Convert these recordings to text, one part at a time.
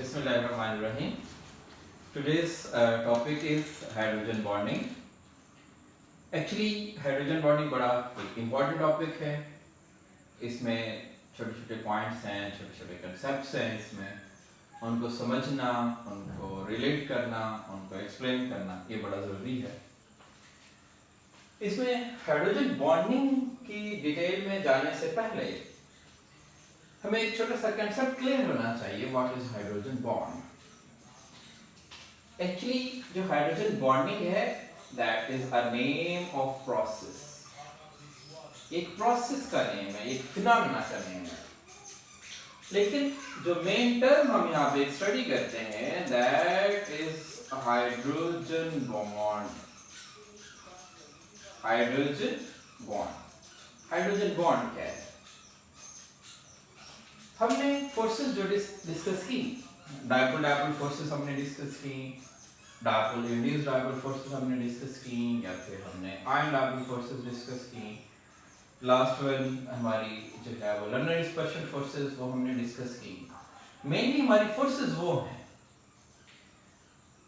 Bismillahirrahmanirrahim. Today's topic is hydrogen bonding. Actually, hydrogen bonding बड़ा एक important topic है. इसमें छोटे-छोटे points हैं, छोटे-छोटे concepts हैं इसमें. उनको समझना, उनको relate करना, उनको explain करना ये बड़ा ज़रूरी है. इसमें hydrogen bonding की डिटेल में जाने से पहले हमें एक छोटा सा कंसेप्ट क्लियर होना चाहिए. What is hydrogen bond? Actually जो हाइड्रोजन बॉन्डिंग है that is a name of process. एक प्रोसेस का नेम है, एक फिनोमेना का नेम है. लेकिन जो मेन टर्म हम यहाँ पे स्टडी करते हैं that is hydrogen bond. Hydrogen bond. Hydrogen bond क्या है? हमने फोर्सेस जो डिस्कस की, डायपोल डायपोल फोर्सेस हमने डिस्कस की, डायपोल इंड्यूस्ड डायपोल फोर्सेस हमने डिस्कस की, या फिर हमने आयन डायपोल फोर्सेस डिस्कस की. लास्ट वन हमारी जो है वो लर्नर डिस्पर्शन फोर्सेस वो हमने डिस्कस की. मेनली हमारी फोर्सेस वो हैं.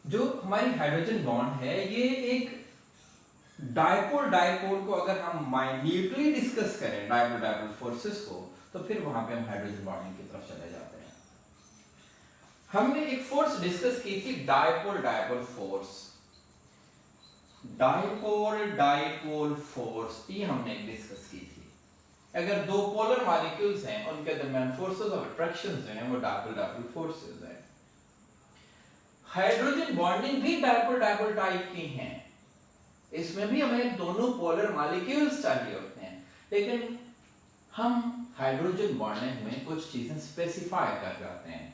जो हमारी हाइड्रोजन बॉन्ड है ये एक डायपोल डायपोल को अगर हम माइन्यूटली डिस्कस करें डायपोल डायपोल फोर्सेस को तो फिर वहां पे हम हाइड्रोजन बॉन्डिंग की तरफ चले जाते हैं. हमने एक फोर्स डिस्कस की थी dipole dipole force. Dipole dipole force ये हमने डिस्कस की थी. अगर दो पोलर मॉलिक्यूल्स हैं उनके दरमियान फोर्सेस ऑफ अट्रैक्शन जो है वो डायपोल डायपोल फोर्सेस हैं. हाइड्रोजन बॉन्डिंग भी डायपोल डायपोल टाइप की हैं. इसमें भी हमें दोनों पोलर मॉलिक्यूल्स चाहिए होते हैं. लेकिन हम हाइड्रोजन बॉन्डिंग में कुछ चीजें स्पेसिफाई कर जाते हैं.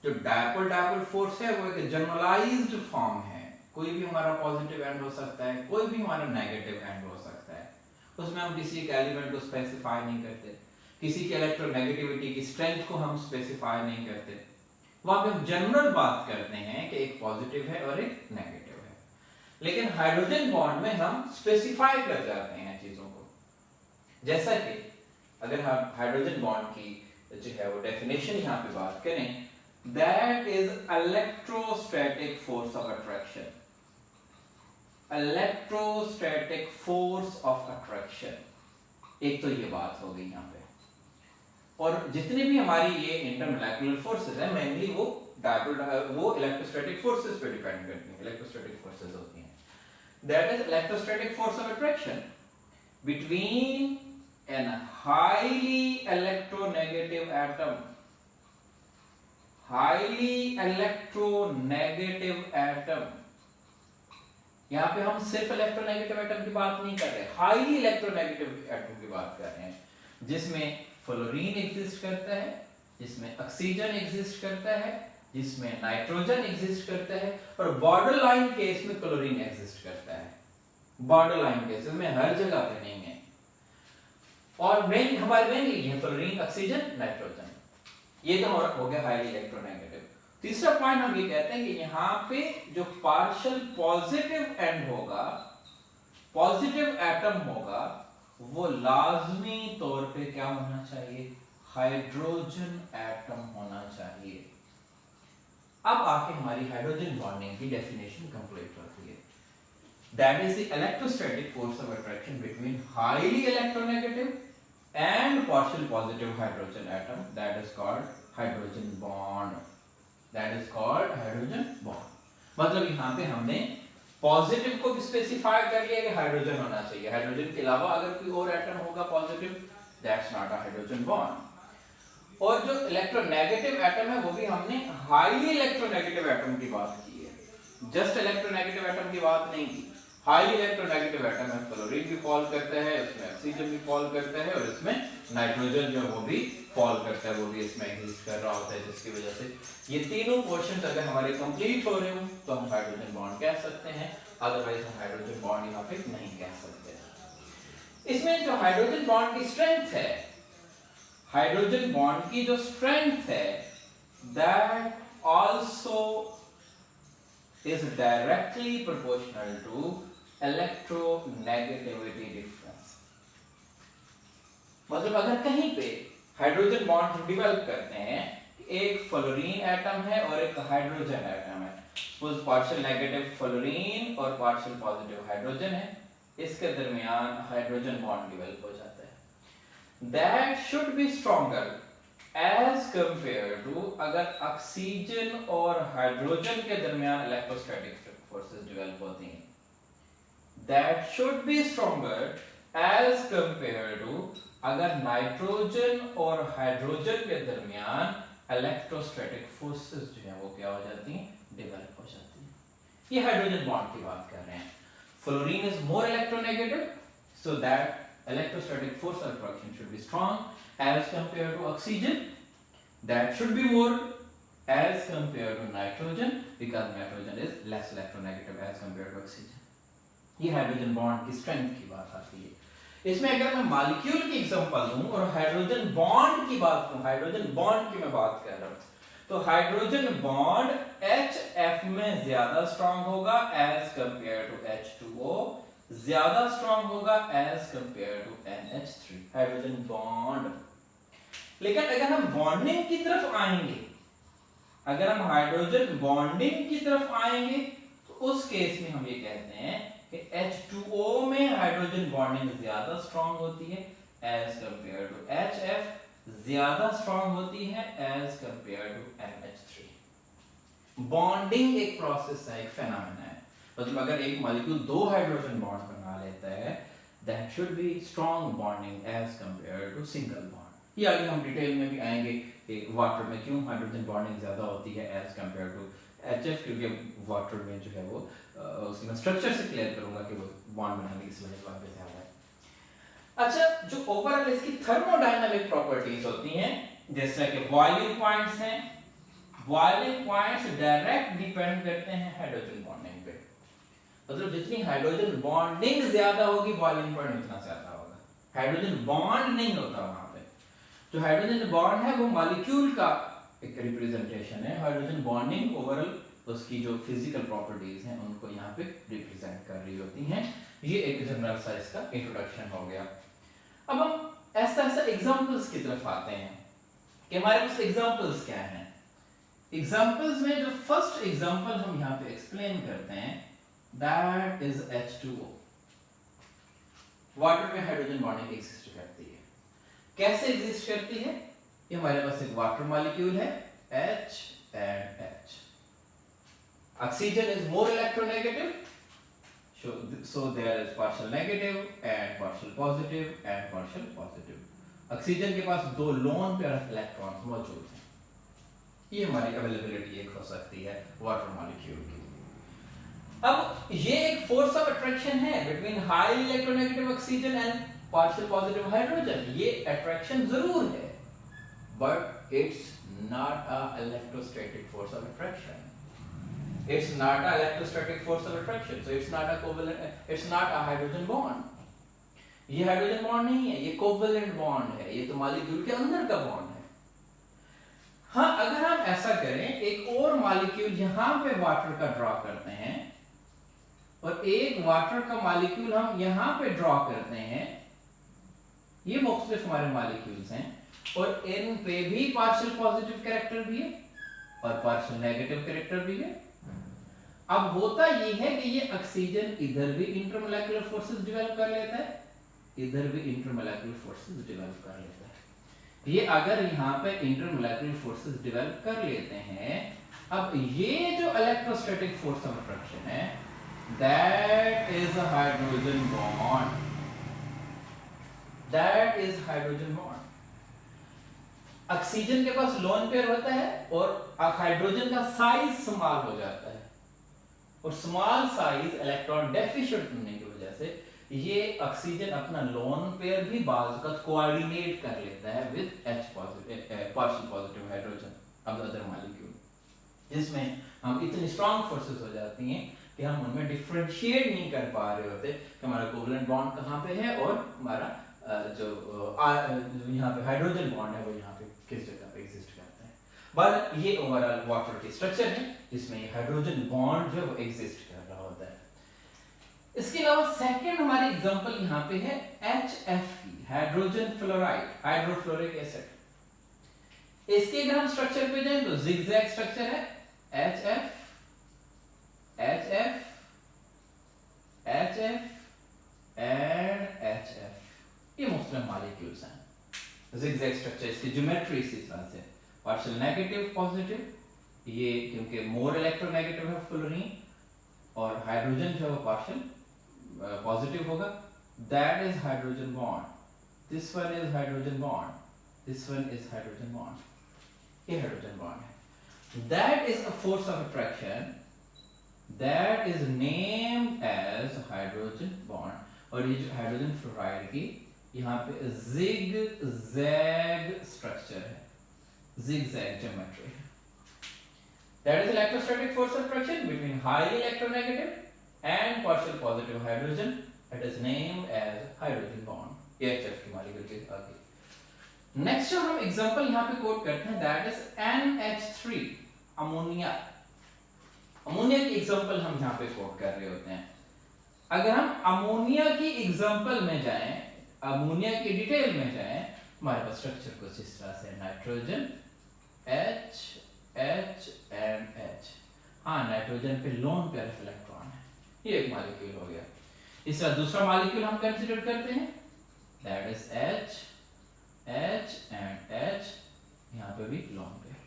जो डायपोल डायपोल फोर्स है वो एक जनरलाइज्ड फॉर्म है. कोई भी हमारा पॉजिटिव एंड हो सकता है, कोई भी हमारा नेगेटिव एंड हो सकता है. उसमें हम किसी एक एलिमेंट को स्पेसिफाई नहीं करते, किसी की इलेक्ट्रोनेगेटिविटी की स्ट्रेंथ को हम स्पेसिफाई नहीं करते. वहां पे हम जनरल बात करते हैं कि एक पॉजिटिव है और एक नेगेटिव है. लेकिन हाइड्रोजन बॉन्ड में हम स्पेसिफाई कर जाते हैं चीजों को. जैसा कि अगर हम हाइड्रोजन बॉन्ड की जो है वो डेफिनेशन यहाँ पे बात करें that is electrostatic force of attraction. Electrostatic force of attraction. एक तो ये बात हो गई यहाँ पे. और जितनी भी हमारी ये इंटरमोलेक्युलर फोर्सेस है मेनली वो इलेक्ट्रोस्टैटिक फोर्सेस पे डिपेंड करती हैं. इलेक्ट्रोस्टैटिक फोर्सेस होती हैं. That is electrostatic force of attraction between an highly electronegative atom. Highly electronegative atom. यहां पे हम सिर्फ इलेक्ट्रोनेगेटिव एटम की बात नहीं कर रहे, हाईली इलेक्ट्रोनेगेटिव एटम की बात कर रहे हैं. जिसमें फ्लोरीन एग्जिस्ट करता है, जिसमें ऑक्सीजन एग्जिस्ट करता है, जिसमें नाइट्रोजन एग्जिस्ट करता है, और बॉर्डर लाइन केस में क्लोरीन एग्जिस्ट करता है. बॉर्डर लाइन केसेस में हर जगह पे नहीं है. और मेन हमारे मेनली है फ्लोरीन, ऑक्सीजन, नाइट्रोजन. ये तो हो गया हाईली इलेक्ट्रोनेगेटिव. तीसरा पॉइंट हम ये कहते हैं कि यहाँ पे जो पार्शियल पॉजिटिव एंड होगा, पॉजिटिव एटम होगा, वो लाजमी तौर पे क्या होना चाहिए? हाइड्रोजन एटम होना चाहिए. अब आके हमारी हाइड्रोजन बॉन्डिंग की डेफिनेशन कंप्लीट होती है. That is the electrostatic force of attraction between highly electronegative and partial positive hydrogen atom. That is called hydrogen bond. That is called hydrogen bond. मतलब यहाँ पे हमने पॉजिटिव को भी स्पेसिफाई कर लिया कि हाइड्रोजन होना चाहिए. हाइड्रोजन के अलावा अगर कोई और एटम होगा positive, that's not a hydrogen bond. और जो इलेक्ट्रोनेगेटिव एटम है वो भी हमने हाईली इलेक्ट्रोनेगेटिव एटम की बात की है. जस्ट इलेक्ट्रोनेगेटिव एटम की बात नहीं की. हाईली इलेक्ट्रोनेगेटिव एटम में फ्लोरीन भी फॉल करता है, उसमें ऑक्सीजन भी फॉल करता है, और इसमें नाइट्रोजन जो वो भी फॉल करता है, वो भी इसमें एग्जिस्ट कर रहा होता है. जिसकी वजह से ये तीनों पोर्शंस अगर हमारे कंप्लीट हो रहे हो तो हम हाइड्रोजन बॉन्ड कह सकते हैं. अदरवाइज हम हाइड्रोजन बॉन्ड यहाँ पे नहीं कह सकते. इसमें जो हाइड्रोजन बॉन्ड की स्ट्रेंथ है, हाइड्रोजन बॉन्ड की जो स्ट्रेंथ है that also is directly proportional to electronegativity difference. मतलब अगर कहीं पे हाइड्रोजन बॉन्ड हम डिवेलप करते हैं एक फ्लोरीन एटम है और एक हाइड्रोजन एटम है, सपोज पार्शियल नेगेटिव फ्लोरीन और पार्शियल पॉजिटिव हाइड्रोजन है, इसके दरमियान हाइड्रोजन बॉन्ड डेवलप हो जाता है। That should be stronger as compare to अगर ऑक्सीजन और हाइड्रोजन के दरमियान इलेक्ट्रोस्टैटिक फोर्सेस डेवलप होती हैं, that should be stronger as compare to अगर नाइट्रोजन और हाइड्रोजन के दरमियान इलेक्ट्रोस्टैटिक फोर्सेस जो है वो क्या हो जाती हैं, डेवलप हो जाती हैं। ये हाइड्रोजन बॉन्ड की बात कर रहे हैं। Fluorine is more electronegative, so that electrostatic force of attraction should be strong as compare to oxygen, that should be more as compare to nitrogen because nitrogen is less electronegative as compare to oxygen. ये hydrogen bond की strength की बात आती है। इसमें अगर मैं molecule की एग्जांपल दूं और हाइड्रोजन बॉन्ड की बात करूं, हाइड्रोजन बॉन्ड की मैं बात कर रहा हूं, तो हाइड्रोजन बॉन्ड HF में ज्यादा स्ट्रांग होगा एज कंपेयर टू H2O, ज्यादा स्ट्रांग होगा as compare to NH3 hydrogen bond. लेकिन अगर हम बॉन्डिंग की तरफ आएंगे, अगर हम हाइड्रोजन बॉन्डिंग की तरफ आएंगे तो उस केस में हम ये कहते हैं कि H2O में हाइड्रोजन बॉन्डिंग ज्यादा स्ट्रांग होती है एज कंपेयर टू HF, ज्यादा स्ट्रांग होती है as compare to NH3। Bonding एक प्रोसेस है, एक फेनोमेना है, मतलब अगर एक मॉलिक्यूल दो हाइड्रोजन बॉन्ड बना लेता है, that should be strong bonding as compare to single bond. ये आगे हम डिटेल में भी आएंगे कि वाटर में क्यों हाइड्रोजन बॉन्डिंग ज्यादा होती है एज कंपेयर टू HF, क्योंकि वाटर में जो है वो उसकी मैं स्ट्रक्चर से क्लियर करूंगा कि वो बॉन्ड बनाने की वजह वहां पे ज्यादा है। अच्छा, जो ओवरऑल इसकी थर्मोडायनामिक प्रॉपर्टीज होती हैं, जैसे कि बॉइलिंग पॉइंट्स हैं, बॉइलिंग पॉइंट्स डायरेक्ट डिपेंड करते हैं हाइड्रोजन बॉन्डिंग पे, मतलब जितनी हाइड्रोजन बॉन्डिंग ज्यादा होगी बॉइलिंग पॉइंट उतना ज्यादा होगा। हाइड्रोजन बॉन्ड नहीं होता वहां पे, जो हाइड्रोजन बॉन्ड है वो मॉलिक्यूल का एक रिप्रेजेंटेशन है, हाइड्रोजन बॉन्डिंग ओवरऑल उसकी जो फिजिकल प्रॉपर्टीज हैं उनको यहाँ पे रिप्रेजेंट कर रही होती हैं। ये एक जनरल सा इसका इंट्रोडक्शन हो गया। अब हम ऐसा एग्जांपल्स की तरफ आते हैं कि हमारे पास एग्जांपल्स क्या हैं। एग्जांपल्स में जो फर्स्ट एग्जांपल हम यहाँ पे एक्सप्लेन करते हैं, दैट इज H2O। वाटर में हाइड्रोजन बॉन्डिंग एग्जिस्ट करती है। कैसे एग्जिस्ट करती है? ये हमारे पास एक वाटर मॉलिक्यूल है H and H. Oxygen is more electronegative, so there is partial negative and partial positive and partial positive. Oxygen के पास दो लोन पेयर ऑफ इलेक्ट्रॉन्स मौजूद हैं। ये हमारी अवेलेबिलिटी एक हो सकती है वाटर मॉलिक्यूल की। अब ये एक फोर्स ऑफ अट्रैक्शन है between high electronegative oxygen and partial positive hydrogen. ये अट्रैक्शन जरूर है, but it's not a electrostatic force of attraction. It's not a electrostatic force of attraction, so it's not a covalent, it's not a hydrogen bond. ये hydrogen bond नहीं है, ये covalent bond है, ये तो मॉलिक्यूल के अंदर का बॉन्ड है। हाँ, अगर हम ऐसा करें, एक और मॉलिक्यूल यहां पे वाटर का ड्रॉ करते हैं और एक वाटर का मॉलिक्यूल हम यहां पे ड्रॉ करते हैं, ये मुख्तलिफ हमारे मॉलिक्यूल्स हैं और इन पे भी पार्शियल पॉजिटिव कैरेक्टर भी है और पार्शियल नेगेटिव कैरेक्टर भी है। अब होता ये है कि ये ऑक्सीजन इधर भी इंटरमोलेक्युलर फोर्सेस डेवलप कर लेता है, इधर भी इंटरमोलेक्युलर फोर्सेस डेवलप कर लेता है। ये अगर यहाँ पे इंटरमोलेक्युलर फोर्सेस डेवलप कर लेते हैं, अब ये जो इलेक्ट्रोस्टैटिक फोर्स ऑफ अट्रैक्शन है, that is a hydrogen bond, that is hydrogen bond. Oxygen के पास लोन पेयर होता है और हाइड्रोजन का साइज स्मॉल हो जाता है और स्मॉल साइज इलेक्ट्रॉन डेफिशिएंट होने की वजह से ये ऑक्सीजन अपना लोन पेयर भी बाज़ का कोऑर्डिनेट कर लेता है with H positive partial positive hydrogen of the other molecule, जिसमें हम इतनी स्ट्रांग फोर्सेस हो जाती हैं कि हम उनमें डिफरेंशिएट नहीं कर पा रहे होते कि हमारा कोवेलेंट बॉन्ड कहाँ पे है और हमारा जो यहाँ पे हाइड्रोजन बॉन्ड है वो यहाँ पे किस जगह पे एग्जिस्ट करता है। बट ये ओवरऑल वाटर की स्ट्रक्चर है जिसमें ये हाइड्रोजन बॉन्ड जो है वो एग्जिस्ट कर रहा होता है। इसके अलावा सेकंड हमारी एग्जांपल यहाँ पे है HF की, हाइड्रोजन फ्लोराइड, हाइड्रोफ्लोरिक एसिड। इसके अगर हम स्ट्रक्चर पे जाएं तो जिगजैग स्ट्रक्चर है, HF HF HF and HF, ये मुख्तलिफ मॉलिक्यूल्स हैं। जिगजैग स्ट्रक्चर, इसकी ज्योमेट्री इसी तरह से, पार्शियल नेगेटिव पॉजिटिव, ये क्योंकि मोर इलेक्ट्रोनेगेटिव है फ्लोरीन, और हाइड्रोजन जो है वो पार्शियल पॉजिटिव होगा, that is hydrogen bond, this one is hydrogen bond, this one is hydrogen bond, ये हाइड्रोजन बॉन्ड है। That is a force of attraction that is named as hydrogen bond. और ये जो hydrogen fluoride की यहाँ पे zigzag structure है, zigzag geometry है। That is electrostatic force of attraction between highly electronegative and partial positive hydrogen. It is named as hydrogen bond. ये HF की मॉलिक्यूल के आगे। नेक्स्ट जो हम एग्जांपल यहाँ पे कोट करते हैं that is NH3, ammonia. Ammonia की एग्जांपल हम यहाँ पे कोट कर रहे होते हैं। अगर हम अमोनिया की एग्जांपल में जाएं, अमोनिया की डिटेल में जाएं, हमारे पास स्ट्रक्चर कुछ इस तरह से, nitrogen H H and H, हाँ नाइट्रोजन पे लोन पेयर ऑफ इलेक्ट्रॉन है, ये एक मॉलिक्यूल हो गया। इस तरह दूसरा मॉलिक्यूल हम कंसीडर करते हैं, that is H H and H, यहाँ पे भी लोन पेयर।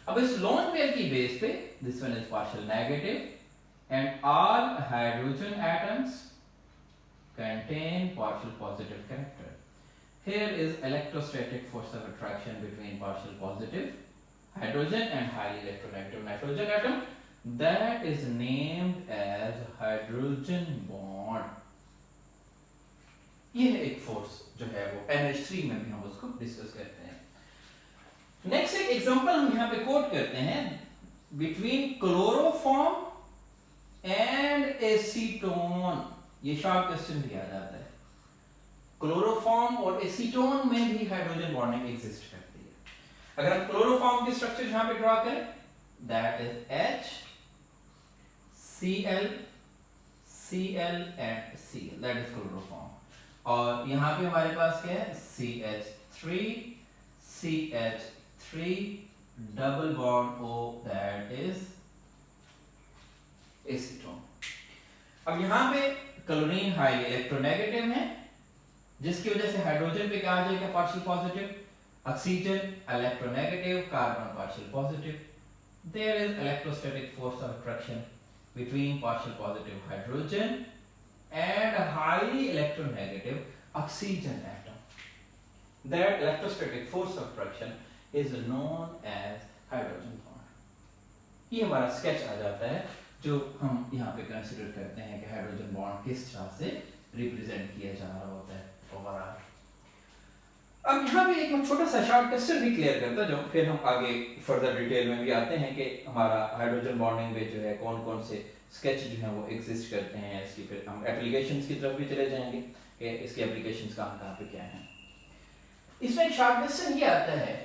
अब इस लोन पेयर की बेस पे this one is partial negative and all hydrogen atoms contain partial positive character. Here is electrostatic force of attraction between partial positive hydrogen and highly electronegative nitrogen atom, that is named as hydrogen bond. ये एक force जो है वो NH3 में भी हम उसको discuss करते हैं। नेक्स्ट एक एग्जांपल हम यहाँ पे कोट करते हैं, बिटवीन क्लोरोफॉर्म एंड एसीटोन, ये शॉर्ट क्वेश्चन दिया जाता है। क्लोरोफॉर्म और एसीटोन में भी हाइड्रोजन बॉन्डिंग एग्जिस्ट करती है। अगर हम क्लोरोफॉर्म की स्ट्रक्चर यहां पे ड्रॉ करें, that is HCl Cl and Cl, that is chloroform. और यहां पे हमारे पास क्या है, CH3 double bond O, that is acetone. अब यहां पे क्लोरीन हाईली इलेक्ट्रोनेगेटिव है, जिसकी वजह से हाइड्रोजन पे क्या आ जाएगा, partial positive, oxygen electronegative, carbon partial positive. There is electrostatic force of attraction between partial positive hydrogen and highly electronegative oxygen atom. That electrostatic force of attraction is known as hydrogen bond. ये हमारा sketch आ जाता है जो हम यहाँ पे consider करते हैं कि हाइड्रोजन बॉन्ड किस तरह से रिप्रेजेंट किया जा रहा होता है ओवरऑल। अब यहाँ पे एक मैं छोटा सा शॉर्ट क्वेश्चन भी क्लियर करता जो फिर हम आगे फर्दर डिटेल में भी आते हैं कि हमारा हाइड्रोजन बॉन्डिंग में जो है कौन कौन से स्केच जो है वो एग्जिस्ट करते हैं। इसकी फिर हम एप्लीकेशंस की तरफ भी चले जाएंगे कि इसके एप्लीकेशंस कहाँ पे क्या हैं। इसमें एक शॉर्ट क्वेश्चन ये आता है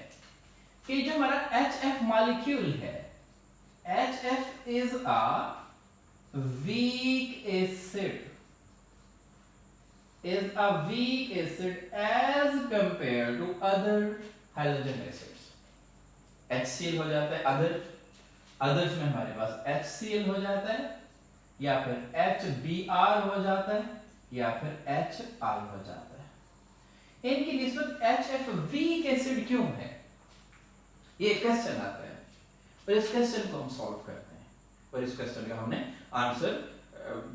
कि जो हमारा HF मॉलिक्यूल है, HF is a weak acid, as compared to other halogen acids. HCl हो जाता है, others में हमारे पास HCl हो जाता है, या फिर HBr हो जाता है, या फिर HI हो जाता है। इनकी निस्बत HF weak acid क्यों है, ये क्वेश्चन आता है और इस क्वेश्चन को हम सॉल्व करते हैं। और इस क्वेश्चन का हमने आंसर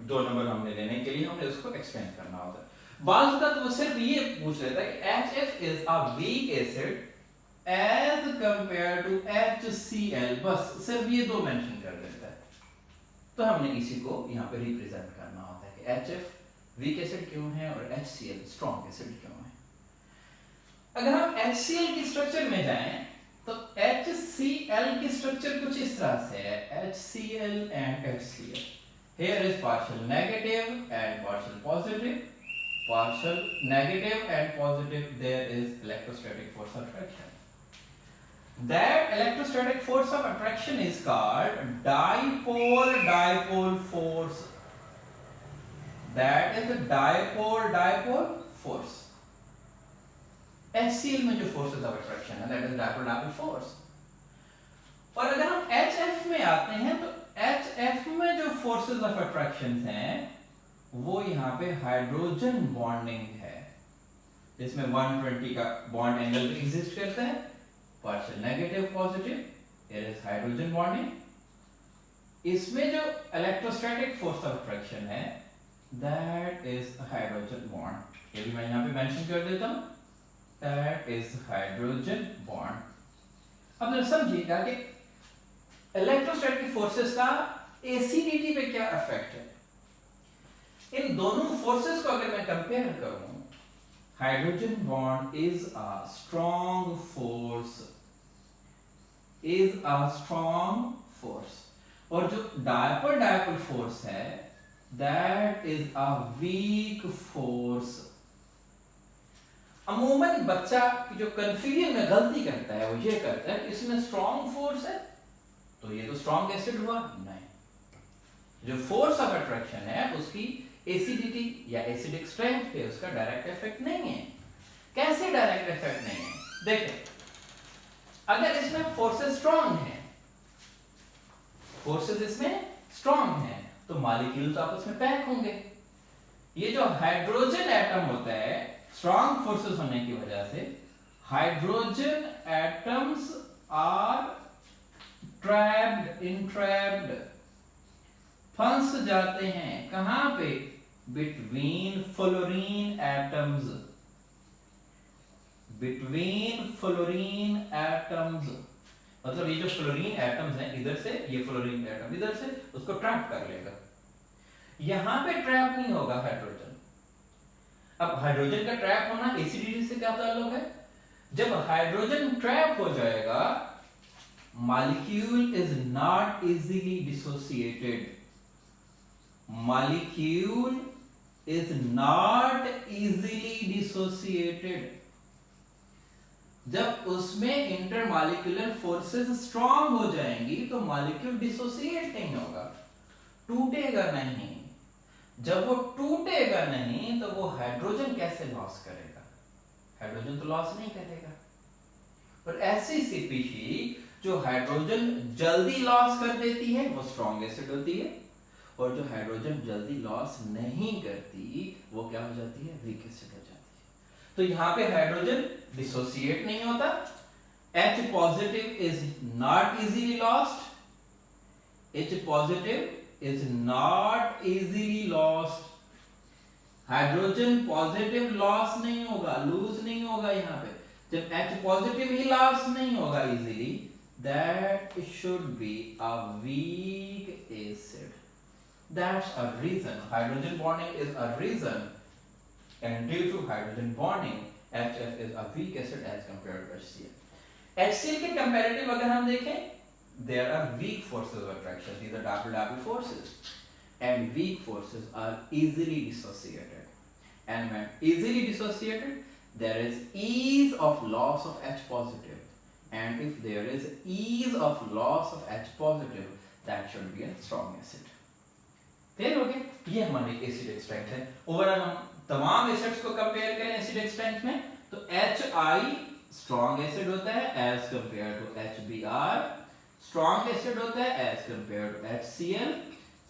2 नंबर हमने लेने के लिए हमने उसको एक्सप्लेन करना होता है। बात होता तो वो सिर्फ ये पूछ लेता है कि HF is a weak acid as compared to HCl, बस सिर्फ ये 2 मेंशन कर देता है। तो हमने इसी को यहाँ पे रिप्रेजेंट करना होता है कि HF वीक एसिड क्यों है और HCl स्ट्रॉन्ग एसिड क्यों है। अगर हम HCl की स्ट्रक्चर में जाएं तो HCl की स्ट्रक्चर कुछ इस तरह से है, HCl and HCl. Here is partial negative and partial positive. Partial negative and positive, there is electrostatic force of attraction. That electrostatic force of attraction is called dipole force. That is a dipole force. HCl में जो forces of attraction है that is dipole dipole force. और अगर हम HF में आते हैं तो HF में जो फोर्सेस ऑफ अट्रैक्शन हैं वो यहाँ पे हाइड्रोजन बॉन्डिंग है, जिसमें 120 का बॉन्ड एंगल एग्जिस्ट करता है, partial negative positive, here is hydrogen bonding. इसमें जो इलेक्ट्रोस्टैटिक फोर्स ऑफ अट्रैक्शन है दैट इज हाइड्रोजन बॉन्ड, ये भी मैं यहाँ पे मेंशन कर देता हूँ, दैट इज हाइड्रोजन बॉन्ड। अब जरा समझिएगा कि इलेक्ट्रोस्टैटिक फोर्सेस का एसिडिटी पे क्या इफेक्ट है। इन दोनों फोर्सेस को अगर मैं कंपेयर करूं, hydrogen bond is a strong force, और जो डायपोल डायपोल फोर्स है that is a weak force. अमूमन बच्चा जो कंफ्यूजन में गलती करता है वो ये करता है कि इसमें स्ट्रॉन्ग फोर्स है तो ये तो स्ट्रॉन्ग एसिड हुआ, नहीं, जो फोर्स ऑफ अट्रैक्शन है उसकी एसिडिटी या एसिडिक स्ट्रेंथ पे उसका डायरेक्ट इफेक्ट नहीं है। कैसे डायरेक्ट इफेक्ट नहीं है, देखिए अगर इसमें फोर्सेस स्ट्रॉन्ग है, फोर्सेस इसमें स्ट्रॉन्ग है तो मॉलिक्यूल्स आपस में पैक होंगे। ये जो हाइड्रोजन एटम होता है स्ट्रॉन्ग फोर्सेस होने की वजह से हाइड्रोजन एटम्स आर entrapped, फंस जाते हैं कहां पे, बिटवीन फ्लोरीन एटम्स, मतलब ये जो फ्लोरीन एटम्स हैं इधर से, ये फ्लोरीन एटम इधर से उसको ट्रैप कर लेगा, यहां पे ट्रैप नहीं होगा हाइड्रोजन। अब हाइड्रोजन का ट्रैप होना एसिडिटी से क्या ताल्लुक है, जब हाइड्रोजन ट्रैप हो जाएगा molecule is not easily dissociated, molecule is not easily dissociated। जब उसमें इंटरमॉलिक्यूलर फोर्सेस स्ट्रांग हो जाएंगी तो मॉलिक्यूल डिसोसिएट नहीं होगा, टूटेगा नहीं। जब वो टूटेगा नहीं तो वो हाइड्रोजन कैसे लॉस करेगा, हाइड्रोजन तो लॉस नहीं करेगा। और ऐसी स्पीशीज जो हाइड्रोजन जल्दी लॉस कर देती है वो स्ट्रॉन्ग एसिड होती है, और जो हाइड्रोजन जल्दी लॉस नहीं करती वो क्या हो जाती है, वीक एसिड हो जाती है। तो यहाँ पे हाइड्रोजन डिसोसिएट नहीं होता, H positive is not easily lost, H positive is not easily lost, hydrogen positive loss नहीं होगा, लूज नहीं होगा। यहाँ पे जब H पॉजिटिव ही लॉस नहीं होगा easily, that should be a weak acid. That's a reason. Hydrogen bonding is a reason, and due to hydrogen bonding, HF is a weak acid as compared to HCl. HCl के comparative अगर हम देखें, there are weak forces of attraction. These are double forces, and weak forces are easily dissociated. And when easily dissociated, there is ease of loss of H positive. And if there is ease of loss of H positive, that should be a strong acid. Clear हो गया, ये हमारी acidic strength है। Overall हम तमाम acids को compare करें acidic strength में तो HI स्ट्रॉन्ग एसिड होता है as compare to HBr, strong acid होता है as compare to HCl,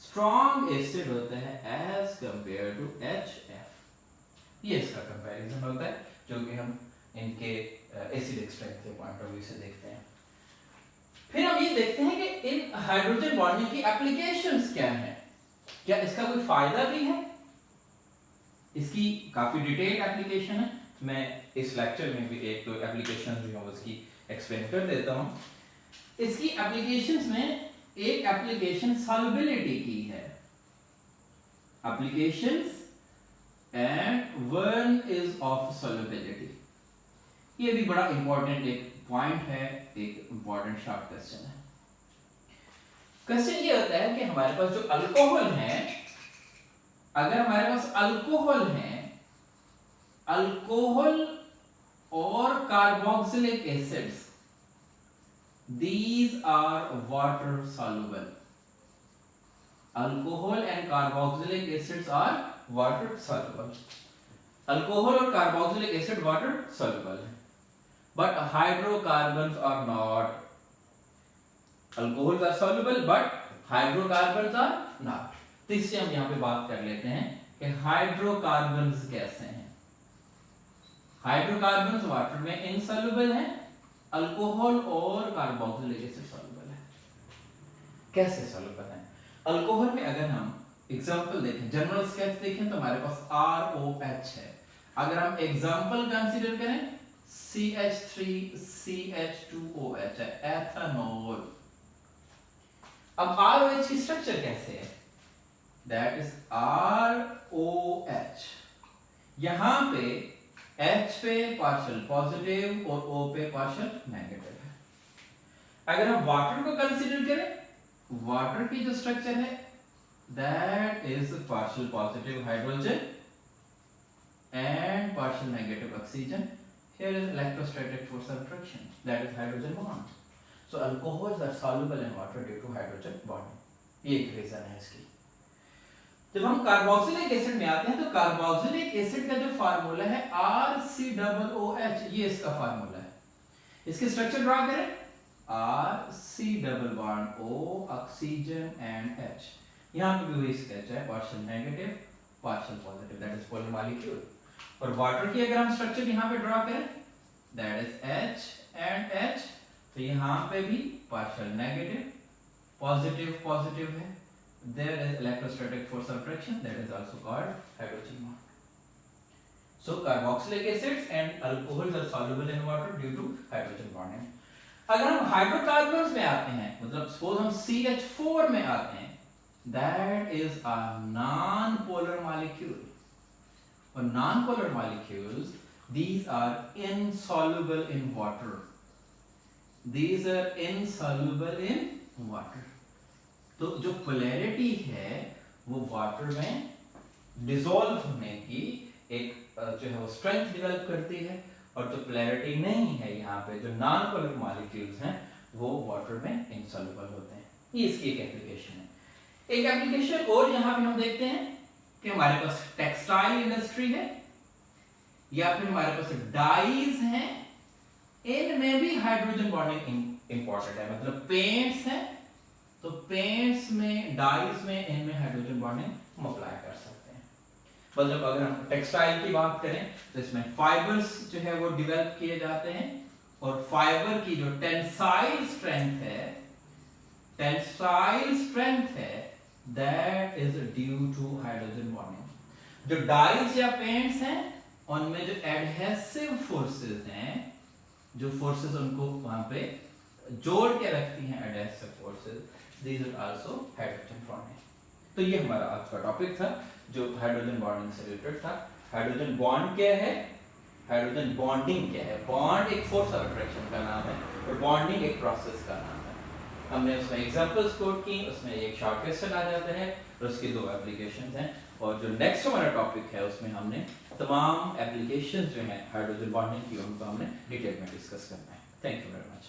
strong acid होता है एज कंपेयर टू HF। ये इसका कंपैरिजन होता है जो कि हम इनके एसिडिक स्ट्रेंथ के पॉइंट ऑफ व्यू से देखते हैं। फिर हम ये देखते हैं कि इन हाइड्रोजन बॉन्डिंग की एप्लीकेशंस क्या हैं, क्या इसका कोई फायदा भी है। इसकी काफी डिटेल एप्लीकेशन है, मैं इस लेक्चर में भी एक दो एप्लीकेशन जो है उसकी एक्सप्लेन कर देता हूं। इसकी एप्लीकेशंस में एक एप्लीकेशन सॉल्युबिलिटी की है, applications and one is of solubility. ये भी बड़ा इंपॉर्टेंट एक पॉइंट है, एक इंपॉर्टेंट शॉर्ट क्वेश्चन है। क्वेश्चन ये होता है कि हमारे पास जो अल्कोहल है, अगर हमारे पास अल्कोहल है, अल्कोहल और carboxylic acids, these are water soluble. Alcohol and carboxylic acids are water soluble. Alcohol और कार्बोक्सिलिक एसिड वाटर सॉल्युबल है, but hydrocarbons are not. Alcohol are soluble but hydrocarbons are not. तो इससे हम यहाँ पे बात कर लेते हैं कि हाइड्रोकार्बन्स कैसे हैं। हाइड्रोकार्बन्स वाटर में इनसॉल्युबल है, अल्कोहल और कार्बोक्सिलिक एसिड सॉल्युबल है। कैसे सॉल्युबल है? अल्कोहल में अगर हम एग्जांपल देखें, जनरल स्केच देखें तो हमारे पास ROH है। अगर हम एग्जांपल कंसीडर करें CH3CH2OH है, एथेनॉल। अब ROH की स्ट्रक्चर कैसे है? That is ROH। यहां पे H पे पार्शियल पॉजिटिव और O पे पार्शियल नेगेटिव है। अगर हम वाटर को कंसीडर करें, वाटर की जो स्ट्रक्चर है that is partial positive hydrogen and partial negative oxygen. Here is electrostatic force of attraction, that is hydrogen bond. So alcohols are soluble in water due to hydrogen bonding. ये एक reason है इसकी। जब हम carboxylic acid में आते हैं तो कार्बोक्सिलिक एसिड का जो फार्मूला है RCOOH, ये इसका फार्मूला है। इसकी स्ट्रक्चर ड्रा करें, RC double bond O, oxygen and H। यहाँ पे भी वही स्केच है, partial negative partial positive, that is polar molecule. और वाटर की अगर हम स्ट्रक्चर यहाँ पे ड्रा करें, that is H and H, तो यहाँ पे भी पार्शियल नेगेटिव पॉजिटिव पॉजिटिव है। There is electrostatic force of attraction, that is also called hydrogen bond. So carboxylic acids and alcohols are soluble in water due to hydrogen bonding. अगर हम hydrocarbons में आते हैं, मतलब सपोज हम CH4 में आते हैं, that is a non-polar molecule. For non-polar molecules, these are insoluble in water. These are insoluble in water. तो जो polarity है वो वाटर में डिसॉल्व होने की एक जो है वो स्ट्रेंथ डेवलप करती है, और जो polarity नहीं है यहाँ पे, जो non-polar molecules हैं वो वाटर में insoluble होते हैं। ये इसकी एक एप्लीकेशन है। एक एप्लीकेशन और यहां पे हम देखते हैं कि हमारे पास टेक्सटाइल इंडस्ट्री है या फिर हमारे पास डाइज हैं, इनमें भी हाइड्रोजन बॉन्डिंग इंपॉर्टेंट है। मतलब पेंट्स हैं तो पेंट्स में, डाइज में, इनमें हाइड्रोजन बॉन्डिंग हम अप्लाई कर सकते हैं। मतलब अगर हम टेक्सटाइल की बात करें तो इसमें फाइबर्स जो है वो डेवलप किए जाते हैं, और फाइबर की जो टेंसाइल स्ट्रेंथ है that is due to hydrogen bonding. जो डाइज या पेंट्स हैं उनमें जो एडहेसिव फोर्सेस हैं, जो फोर्सेस उनको वहां पे जोड़ के रखती हैं, adhesive forces, these are also hydrogen bonding. तो ये हमारा आज का टॉपिक था जो हाइड्रोजन बॉन्डिंग से रिलेटेड था। हाइड्रोजन बॉन्ड क्या है, हाइड्रोजन बॉन्डिंग क्या है? बॉन्ड एक फोर्स ऑफ अट्रैक्शन का नाम है और बॉन्डिंग एक प्रोसेस का नाम है। हमने उसमें एग्जांपल्स कोट की, उसमें एक शॉर्ट क्वेश्चन आ जाता है और उसकी 2 एप्लीकेशंस हैं, और जो नेक्स्ट हमारा टॉपिक है उसमें हमने तमाम एप्लीकेशंस जो हैं हाइड्रोजन बॉन्डिंग की उनको हमने डिटेल में डिस्कस करना है। Thank you very much.